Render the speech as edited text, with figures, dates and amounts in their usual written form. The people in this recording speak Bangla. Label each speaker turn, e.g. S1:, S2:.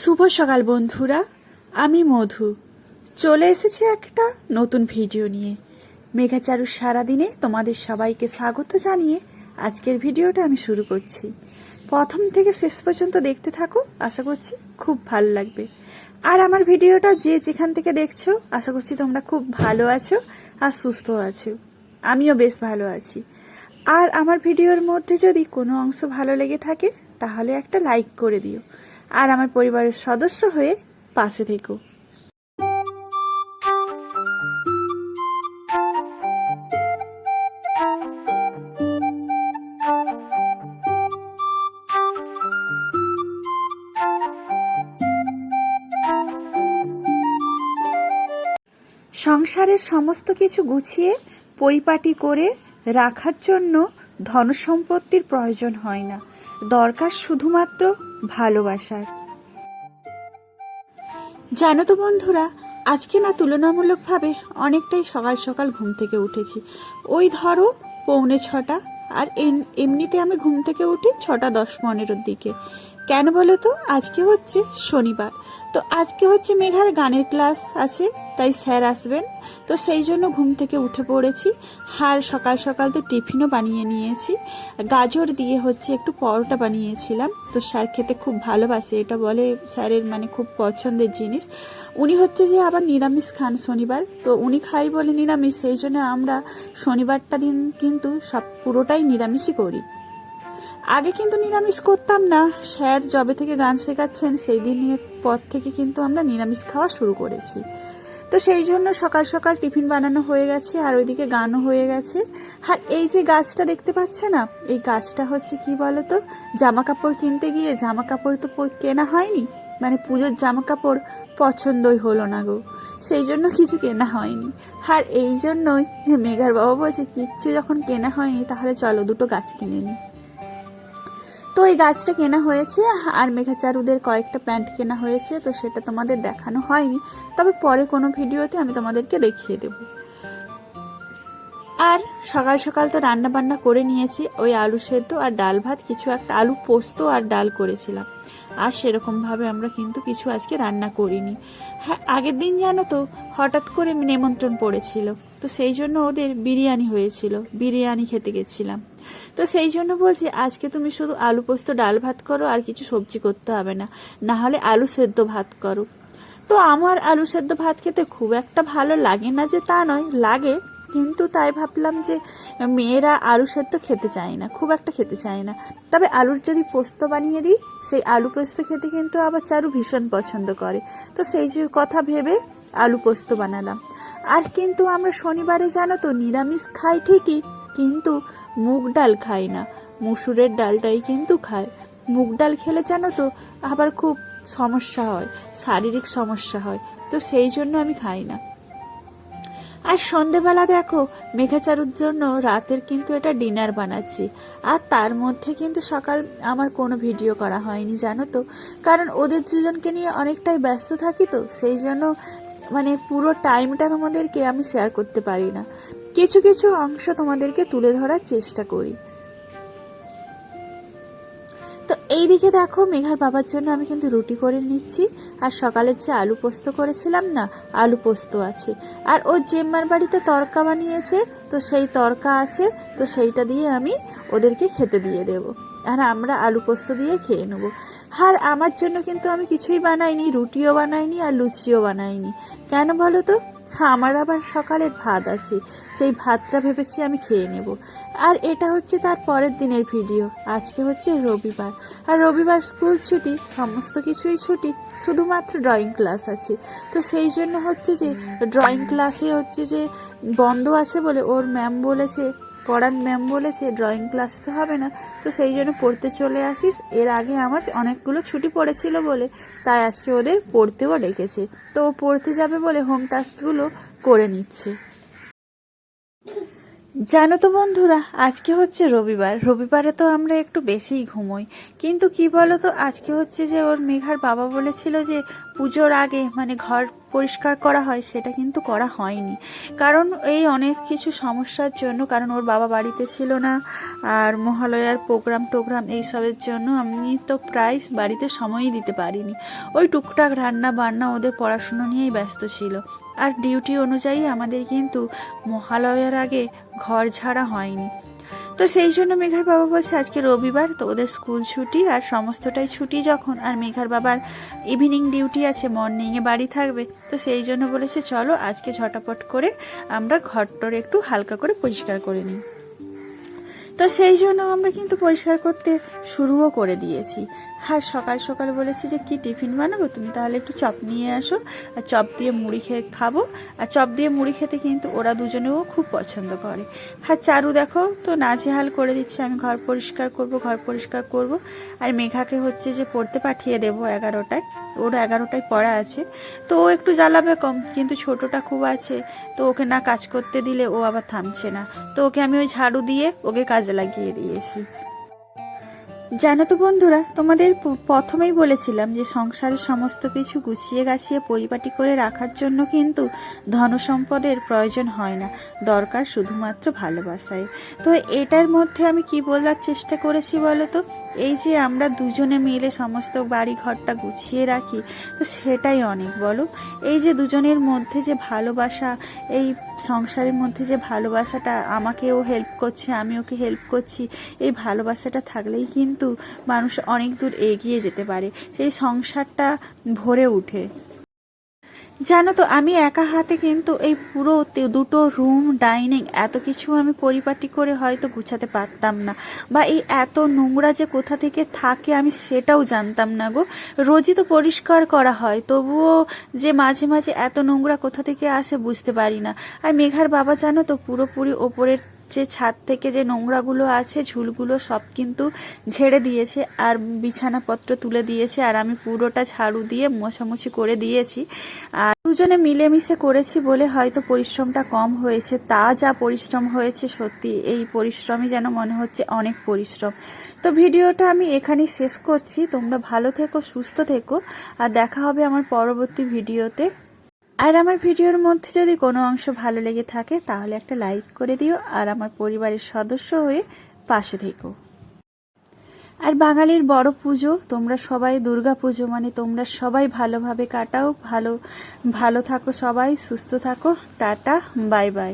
S1: শুভ সকাল বন্ধুরা, আমি মধু চলে এসেছি একটা নতুন ভিডিও নিয়ে। মেঘাচারুর সারাদিনে তোমাদের সবাইকে স্বাগত জানিয়ে আজকের ভিডিওটা আমি শুরু করছি। প্রথম থেকে শেষ পর্যন্ত দেখতে থাকো, আশা করছি খুব ভালো লাগবে। আর আমার ভিডিওটা যে যেখান থেকে দেখছো, আশা করছি তোমরা খুব ভালো আছো আর সুস্থ আছো। আমিও বেশ ভালো আছি। আর আমার ভিডিওর মধ্যে যদি কোনো অংশ ভালো লেগে থাকে তাহলে একটা লাইক করে দিও, আর আমার পরিবারের সদস্য হয়ে পাশে থেকো। সংসারের সমস্ত কিছু গুছিয়ে পরিপাটি করে রাখার জন্য ধনসম্পত্তির প্রয়োজন হয় না, দরকার শুধুমাত্র ভালোবাসার। জানো তো বন্ধুরা, আজকে না তুলনামূলকভাবে অনেকটাই সকাল সকাল ঘুম থেকে উঠেছি। ওই ধরো 6:45, আর এমনিতে আমি ঘুম থেকে উঠি 6:10-15 দিকে। কেন বলো তো, আজকে হচ্ছে শনিবার, তো আজকে হচ্ছে মেঘার গানের ক্লাস আছে, তাই স্যার আসবেন, তো সেই জন্য ঘুম থেকে উঠে পড়েছি। আর সকাল সকাল তো টিফিনও বানিয়ে নিয়েছি। গাজর দিয়ে হচ্ছে একটু পরোটা বানিয়েছিলাম, তো স্যার খেতে খুব ভালোবাসে, এটা বলে স্যারের মানে খুব পছন্দের জিনিস। উনি হচ্ছে যে আবার নিরামিষ খান শনিবার, তো উনি খাই বলে নিরামিষ, সেই জন্য আমরা শনিবারটা দিন কিন্তু সব পুরোটাই নিরামিষই করি। আগে কিন্তু নিরামিষ করতাম না, স্যার যবে থেকে গান শেখাচ্ছেন সেই দিনের পর থেকে কিন্তু আমরা নিরামিষ খাওয়া শুরু করেছি। তো সেই জন্য সকাল সকাল টিফিন বানানো হয়ে গেছে, আর ওইদিকে গানও হয়ে গেছে। আর এই যে গাছটা দেখতে পাচ্ছ না, এই গাছটা হচ্ছে কি বলতো, জামা কাপড় কিনতে গিয়ে জামা কাপড় তো কেনা হয়নি, মানে পুজোর জামা কাপড় পছন্দই হলো না গো, সেই জন্য কিছু কেনা হয়নি। আর এই জন্যই মেঘার বাবা বলছে কিচ্ছু যখন কেনা হয়নি তাহলে চলো দুটো গাছ কিনে নিই। তো এই গাছটা কেনা হয়েছে, আর মেঘাচারুদের কয়েকটা প্যান্ট কেনা হয়েছে, তো সেটা তোমাদের দেখানো হয়নি, তবে পরে কোনো ভিডিওতে আমি তোমাদেরকে দেখিয়ে দেব। আর সকাল সকাল তো রান্না বান্না করে নিয়েছি, ওই আলু সেদ্ধ আর ডাল ভাত, কিছু একটা আলু পোস্ত আর ডাল করেছিলাম। আর সেরকমভাবে আমরা কিন্তু কিছু আজকে রান্না করিনি। হ্যাঁ, আগের দিন জানো তো হঠাৎ করে নিমন্ত্রণ পড়েছিল, তো সেই জন্য ওদের বিরিয়ানি হয়েছিল, বিরিয়ানি খেতে গেছিলাম। তো সেই জন্য বলছি আজকে তুমি শুধু আলু পোস্ত ডাল ভাত করো, আর কিছু সবজি করতে হবে না, না হলে আলু সেদ্ধ ভাত করো। তো আমার আলু সেদ্ধ ভাত খেতে খুব একটা ভালো লাগে না যে তা নয়, লাগে, কিন্তু তাই ভাবলাম যে মেয়েরা আলু সেদ্ধ খেতে চায় না, খুব একটা খেতে চায় না, তবে আলুর যদি পোস্ত বানিয়ে দিই, সেই আলু পোস্ত খেতে কিন্তু আবার চারু ভীষণ পছন্দ করে, তো সেই কথা ভেবে আলু পোস্ত বানালাম। আর কিন্তু আমরা শনিবারে জানো তো নিরামিষ খাই ঠিকই, কিন্তু মুগ ডাল খাই না, মুসুরের ডালটাই কিন্তু খাই। মুগ ডাল খেলে জানো তো আবার খুব সমস্যা হয়, শারীরিক সমস্যা হয়, তো সেই জন্য আমি খাই না। আর সন্ধেবেলা দেখো মেঘাচারুর জন্য রাতের কিন্তু এটা ডিনার বানাচ্ছি, আর তার মধ্যে কিন্তু সকাল আমার কোনো ভিডিও করা হয়নি জানো তো, কারণ ওদের দুজনকে নিয়ে অনেকটাই ব্যস্ত থাকি, তো সেই জন্য মানে পুরো টাইমটা তোমাদেরকে আমি শেয়ার করতে পারি না, কিছু কিছু অংশ তোমাদেরকে তুলে ধরার চেষ্টা করি। তো এইদিকে দেখো মেঘার বাবার জন্য আমি কিন্তু রুটি করে নিচ্ছি, আর সকালের যে আলু পোস্ত করেছিলাম না, আলু পোস্ত আছে, আর ও জেম্মার বাড়িতে তরকা বানিয়েছে, তো সেই তরকা আছে, তো সেইটা দিয়ে আমি ওদেরকে খেতে দিয়ে দেব, আর আমরা আলু পোস্ত দিয়ে খেয়ে নেবো। আর আমার জন্য কিন্তু আমি কিছুই বানাইনি, রুটিও বানাইনি আর লুচিও বানাইনি। কেন বলো তো, আমার আবার সকালের ভাত আছে, সেই ভাতটা ভেবেছি আমি খেয়ে নেব। আর এটা হচ্ছে তার পরের দিনের ভিডিও। আজকে হচ্ছে রবিবার, আর রবিবার স্কুল ছুটি, সমস্ত কিছুই ছুটি, শুধুমাত্র ড্রয়িং ক্লাস আছে, তো সেই জন্য হচ্ছে যে ড্রয়িং ক্লাসে হচ্ছে যে বন্ধ আছে বলে ওর ম্যাম বলেছে, পড়ান ম্যাম বলেছে ড্রয়িং ক্লাস তো হবে না, তো সেই জন্য পড়তে চলে আসিস। এর আগে আমার অনেকগুলো ছুটি পড়েছিল বলে তাই আজকে ওদের পড়তেও ডেকেছে, তো ও পড়তে যাবে বলে হোম টাস্কগুলো করে নিচ্ছে। জানো তো বন্ধুরা, আজকে হচ্ছে রবিবার, রবিবারে তো আমরা একটু বেশিই ঘুমোই, কিন্তু কি বলো তো আজকে হচ্ছে যে ওর মেঘার বাবা বলেছিল যে পুজোর আগে মানে ঘর পরিষ্কার করা হয় সেটা কিন্তু করা হয়নি, কারণ এই অনেক কিছু সমস্যার জন্য, কারণ ওর বাবা বাড়িতে ছিল না, আর মহালয়ার প্রোগ্রাম এইসবের জন্য আমি তো প্রায় বাড়িতে সময়ই দিতে পারিনি। ওই টুকটাক রান্না বান্না ওদের পড়াশুনো নিয়েই ব্যস্ত ছিল। আর ডিউটি অনুযায়ী আমাদের কিন্তু মহালয়ার আগে ঘর ঝাড়া হয়নি। তো সেই জন্য মেঘার বাবা বলছে আজকে রবিবার, তো ওদের স্কুল ছুটি আর সমস্তটাই ছুটি যখন, আর মেঘার বাবার ইভিনিং ডিউটি আছে, মর্নিংয়ে বাড়ি থাকবে, তো সেই জন্য বলেছে চলো আজকে ঝটাপট করে আমরা ঘরটর একটু হালকা করে পরিষ্কার করে নিই। তো সেই জন্য আমরা কিন্তু পরিষ্কার করতে শুরুও করে দিয়েছি। আর সকাল সকাল বলেছি যে কি টিফিন বানাবো, তুমি তাহলে একটু চপ নিয়ে আসো, আর চপ দিয়ে মুড়ি খেয়ে খাবো। আর চপ দিয়ে মুড়ি খেতে কিন্তু ওরা দুজনেও খুব পছন্দ করে। আর চারু দেখো তো নাজেহাল করে দিচ্ছে, আমি ঘর পরিষ্কার করব। আর মেঘাকে হচ্ছে যে পড়তে পাঠিয়ে দেবো 11টায়, ওর 11টায় পড়া আছে, তো ও একটু জ্বালাবে কম, কিন্তু ছোটটা খুব আছে, তো ওকে না কাজ করতে দিলে ও আবার থামছে না, তো ওকে আমি ওই ঝাড়ু দিয়ে ওকে কাজে লাগিয়ে দিয়েছি। জানো তো বন্ধুরা, তোমাদের প্রথমেই বলেছিলাম যে সংসারের সমস্ত কিছু গুছিয়ে গাছিয়ে পরিপাটি করে রাখার জন্য কিন্তু ধন সম্পদের প্রয়োজন হয় না, দরকার শুধুমাত্র ভালোবাসায়। তো এটার মধ্যে আমি কি বলার চেষ্টা করেছি বলো তো, এই যে আমরা দুজনে মিলে সমস্ত বাড়ি ঘরটা গুছিয়ে রাখি, তো সেটাই অনেক বলো। এই যে দুজনের মধ্যে যে ভালোবাসা, এই সংসারের মধ্যে যে ভালোবাসাটা, আমাকেও হেল্প করছে আমি ওকে হেল্প করছি, এই ভালোবাসাটা থাকলেই কিন্তু মানুষ অনেক দূর এগিয়ে যেতে পারে, সেই সংসারটা ভরে উঠে। জানো তো আমি একা হাতে কিন্তু এই পুরো দুটো রুম ডাইনিং এত কিছু আমি পরিপাটি করে হয়তো গুছাতে পারতাম না, বা এই এত নোংরা যে কোথা থেকে থাকে আমি সেটাও জানতাম না গো। রোজই তো পরিষ্কার করা হয়, তবুও যে মাঝে মাঝে এত নোংরা কোথা থেকে আসে বুঝতে পারি না। আর মেঘার বাবা জানো তো পুরোপুরি ওপরের যে ছাদ থেকে যে নোংরাগুলো আছে ঝুলগুলো সব কিন্তু ঝেড়ে দিয়েছে, আর বিছানাপত্র তুলে দিয়েছে, আর আমি পুরোটা ঝাড়ু দিয়ে মোছামুছি করে দিয়েছি। আর দুজনে মিলেমিশে করেছি বলে হয়তো পরিশ্রমটা কম হয়েছে, তা যা পরিশ্রম হয়েছে সত্যি এই পরিশ্রমই যেন মনে হচ্ছে অনেক পরিশ্রম। তো ভিডিওটা আমি এখানেই শেষ করছি, তোমরা ভালো থেকো, সুস্থ থেকো, আর দেখা হবে আমার পরবর্তী ভিডিওতে। আর আমার ভিডিওর মধ্যে যদি কোনো অংশ ভালো লেগে থাকে তাহলে একটা লাইক করে দিও, আর আমার পরিবারের সদস্য হয়ে পাশে থেকো। আর বাঙালির বড় পুজো তোমরা সবাই, দুর্গা পুজো, মানে তোমরা সবাই ভালোভাবে কাটাও, ভালো থাকো, সবাই সুস্থ থাকো। Tata, bye bye.